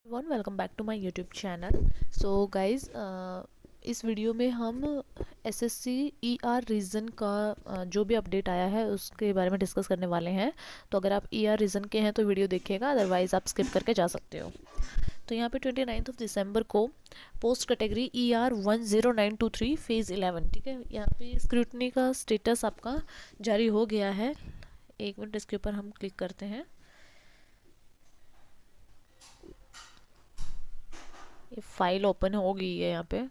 One welcome back to my YouTube channel. So guys, इस video में हम SSC ER reason का जो भी अपडेट आया है उसके बारे में डिस्कस करने वाले हैं। तो अगर आप ईआर रीजन के हैं तो वीडियो देखिएगा, अदरवाइज़ आप स्किप करके जा सकते हो। तो यहाँ पे 29 दिसंबर को पोस्ट कैटेगरी ER 10923 फेज़ 11, ठीक है, यहाँ पे स्क्रूटनी का स्टेटस आपका जारी हो गया है। एक मिनट, इसके ऊपर हम क्लिक करते हैं। ये फाइल ओपन हो गई है यहाँ पे।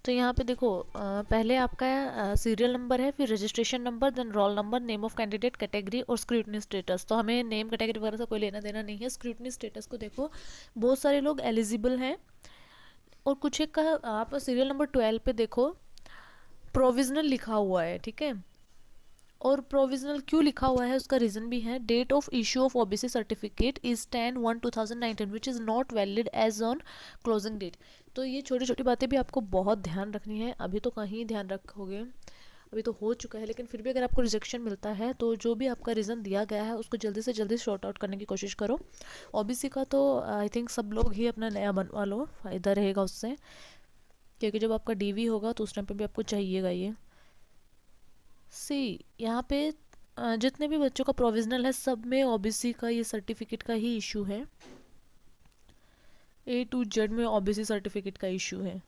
तो यहाँ पे देखो, पहले आपका सीरियल नंबर है, फिर registration number, then roll number, name of candidate, category और स्क्रूटनी स्टेटस। तो हमें नेम कैटेगरी वगैरह से कोई लेना देना नहीं है। स्क्रूटनी स्टेटस को देखो, बहुत सारे लोग एलिजिबल हैं और कुछ एक का आप सीरियल नंबर 12 पे देखो प्रोविजनल लिखा हुआ है, ठीक है। और प्रोविजनल क्यों लिखा हुआ है उसका रीज़न भी है। Date of issue of OBC certificate is 10/1/2019 which is not valid as on closing date. तो ये छोटी छोटी बातें भी आपको बहुत ध्यान रखनी है। अभी तो कहीं ध्यान रखोगे, अभी तो हो चुका है, लेकिन फिर भी अगर आपको रिजेक्शन मिलता है तो जो भी आपका रीज़न दिया गया है उसको जल्दी से जल्दी शॉर्ट आउट करने की कोशिश करो। ओबीसी का तो आई थिंक सब लोग ही अपना नया बनवा लो, फ़ायदा रहेगा उससे, क्योंकि जब आपका डीवी होगा तो उस टाइम पे भी आपको चाहिएगा ये। यहाँ पे जितने भी बच्चों का प्रोविजनल है सब में ओबीसी का ये सर्टिफिकेट का ही इशू है। A to Z में ओबीसी सर्टिफिकेट का इशू है,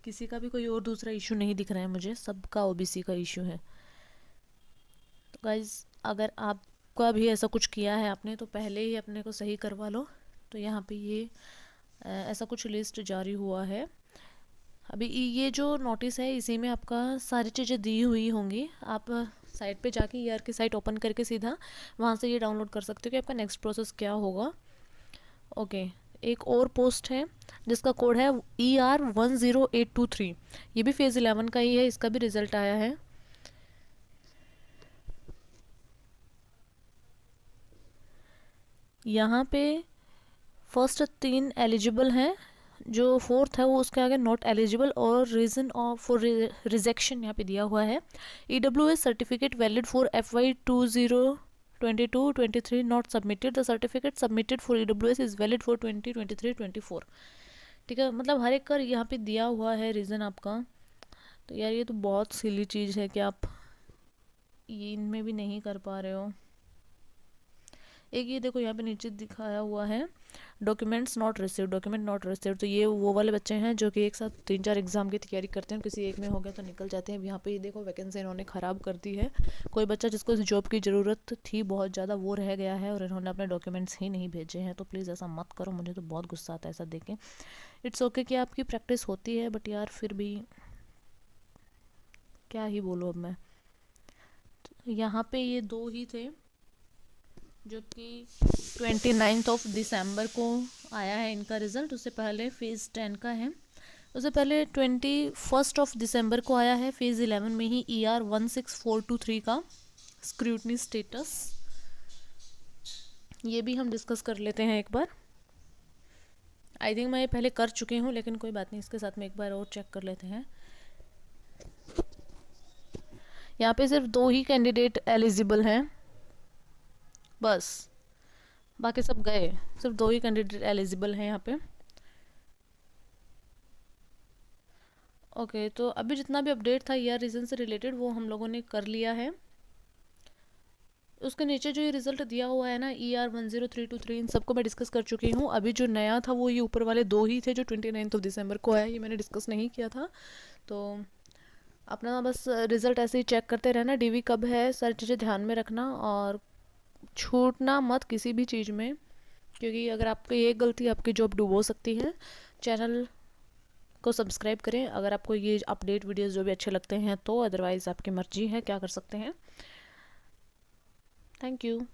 किसी का भी कोई और दूसरा इशू नहीं दिख रहा है मुझे, सबका ओबीसी का इशू है। तो गाइज, अगर आपका भी ऐसा कुछ किया है आपने तो पहले ही अपने को सही करवा लो। तो यहाँ पे ये ऐसा कुछ लिस्ट जारी हुआ है। अभी ये जो नोटिस है इसी में आपका सारी चीज़ें दी हुई होंगी। आप साइट पे जाके ईआर की साइट ओपन करके सीधा वहाँ से ये डाउनलोड कर सकते हो कि आपका नेक्स्ट प्रोसेस क्या होगा। ओके, एक और पोस्ट है जिसका कोड है ER 10823। ये भी फेज़ 11 का ही है, इसका भी रिजल्ट आया है। यहाँ पे फर्स्ट 3 एलिजिबल हैं, जो फोर्थ है वो उसके आगे नॉट एलिजिबल और रीज़न ऑफ फॉर रिजेक्शन यहाँ पे दिया हुआ है। EWS certificate valid for FY 2022-23 not submitted, the certificate submitted for EWS is valid for 2023-24। ठीक है, मतलब हर एक का यहाँ पे दिया हुआ है रीज़न आपका। तो यार ये तो बहुत सिली चीज़ है कि आप ये इनमें भी नहीं कर पा रहे हो। एक ये देखो यहाँ पे नीचे दिखाया हुआ है documents not received, document not received. तो ये वो वाले बच्चे हैं जो कि एक साथ 3-4 एग्जाम की तैयारी करते हैं, किसी एक में हो गया तो निकल जाते हैं। यहाँ पे ये देखो वैकेंसी इन्होंने ख़राब कर दी है। कोई बच्चा जिसको जॉब की ज़रूरत थी बहुत ज़्यादा वो रह गया है और इन्होंने अपने डॉक्यूमेंट्स ही नहीं भेजे हैं। तो प्लीज़ ऐसा मत करो, मुझे तो बहुत गुस्सा आता है ऐसा देख के। इट्स ओके कि आपकी प्रैक्टिस होती है, बट यार फिर भी क्या ही बोलूँ अब मैं। तो यहाँ पे ये 2 ही थे जो कि 29 दिसंबर को आया है इनका रिज़ल्ट। उससे पहले फेज़ 10 का है, उससे पहले 21 दिसंबर को आया है फेज़ 11 में ही ER 16423 का स्क्रूटनी स्टेटस। ये भी हम डिस्कस कर लेते हैं एक बार। आई थिंक मैं ये पहले कर चुकी हूँ, लेकिन कोई बात नहीं, इसके साथ में एक बार और चेक कर लेते हैं। यहाँ पे सिर्फ 2 ही कैंडिडेट एलिजिबल हैं बस, बाकी सब गए। सिर्फ 2 ही कैंडिडेट एलिजिबल हैं यहाँ पे। ओके, तो अभी जितना भी अपडेट था ईआर रीज़न से रिलेटेड वो हम लोगों ने कर लिया है। उसके नीचे जो ये रिज़ल्ट दिया हुआ है ना ER 10323, इन सबको मैं डिस्कस कर चुकी हूँ। अभी जो नया था वो ये ऊपर वाले 2 ही थे जो 29 दिसंबर को आया, ये मैंने डिस्कस नहीं किया था। तो अपना बस रिज़ल्ट ऐसे ही चेक करते रहना, डीवी कब है, सारी चीज़ें ध्यान में रखना और छूटना मत किसी भी चीज़ में, क्योंकि अगर आपकी एक गलती आपकी जॉब डूबो सकती है। चैनल को सब्सक्राइब करें अगर आपको ये अपडेट वीडियोस जो भी अच्छे लगते हैं तो, अदरवाइज़ आपकी मर्जी है, क्या कर सकते हैं। Thank you.